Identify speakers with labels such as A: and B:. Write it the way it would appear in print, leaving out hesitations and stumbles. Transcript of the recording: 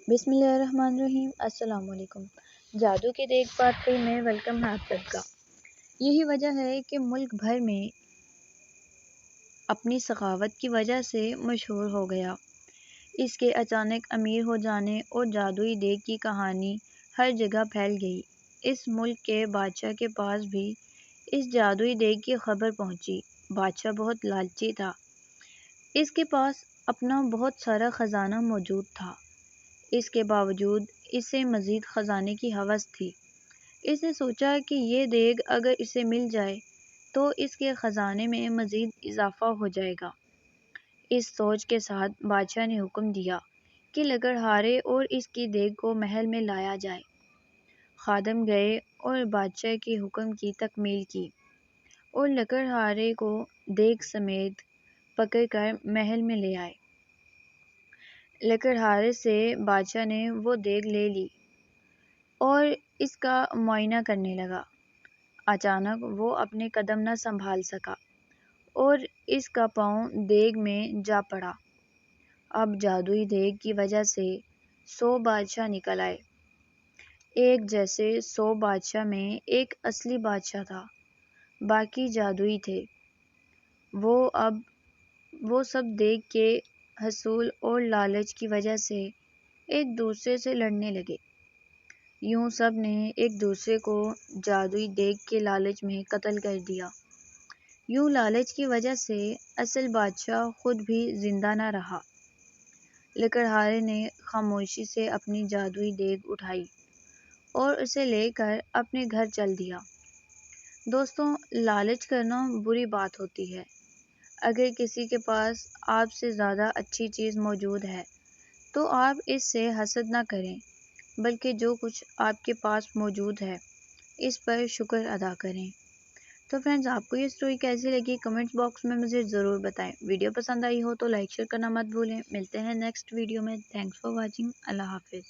A: بسم اللہ الرحمن الرحیم۔ السلام علیکم۔ جادو کے دیگ پارٹ 3 میں ویلکم ہے آپ سب کا۔ یہی وجہ ہے کہ ملک بھر میں اپنی سخاوت کی وجہ سے مشہور ہو گیا۔ اس کے اچانک امیر ہو جانے اور جادوئی دیگ کی کہانی ہر جگہ پھیل گئی۔ اس ملک کے بادشاہ کے پاس بھی اس جادوئی دیگ کی خبر پہنچی۔ بادشاہ بہت لالچی تھا۔ اس کے پاس اپنا بہت سارا خزانہ موجود تھا۔ اس کے باوجود اسے مزید خزانے کی ہوس تھی۔ اس نے سوچا کہ یہ دیگ اگر اسے مل جائے تو اس کے خزانے میں مزید اضافہ ہو جائے گا۔ اس سوچ کے ساتھ بادشاہ نے حکم دیا کہ لکڑہارے اور اس کی دیگ کو محل میں لایا جائے۔ خادم گئے اور بادشاہ کے حکم کی تکمیل کی اور لکڑہارے کو دیگ سمیت پکڑ کر محل میں لے آئے۔ لکڑہارے سے بادشاہ نے وہ دیگ لے لی اور اس کا معائنہ کرنے لگا۔ اچانک وہ اپنے قدم نہ سنبھال سکا اور اس کا پاؤں دیگ میں جا پڑا۔ اب جادوئی دیگ کی وجہ سے 100 بادشاہ نکل آئے۔ ایک جیسے 100 بادشاہ میں ایک اصلی بادشاہ تھا، باقی جادوئی تھے۔ وہ سب دیگ کے حصول اور لالچ کی وجہ سے ایک دوسرے سے لڑنے لگے۔ یوں سب نے ایک دوسرے کو جادوئی دیگ کے لالچ میں قتل کر دیا۔ یوں لالچ کی وجہ سے اصل بادشاہ خود بھی زندہ نہ رہا۔ لکڑہارے نے خاموشی سے اپنی جادوئی دیگ اٹھائی اور اسے لے کر اپنے گھر چل دیا۔ دوستوں، لالچ کرنا بری بات ہوتی ہے۔ اگر کسی کے پاس آپ سے زیادہ اچھی چیز موجود ہے تو آپ اس سے حسد نہ کریں، بلکہ جو کچھ آپ کے پاس موجود ہے اس پر شکر ادا کریں۔ تو فرینڈز، آپ کو یہ سٹوری کیسی لگی کمنٹس باکس میں مجھے ضرور بتائیں۔ ویڈیو پسند آئی ہو تو لائک شیئر کرنا مت بھولیں۔ ملتے ہیں نیکسٹ ویڈیو میں۔ Thanks for watching. اللہ حافظ۔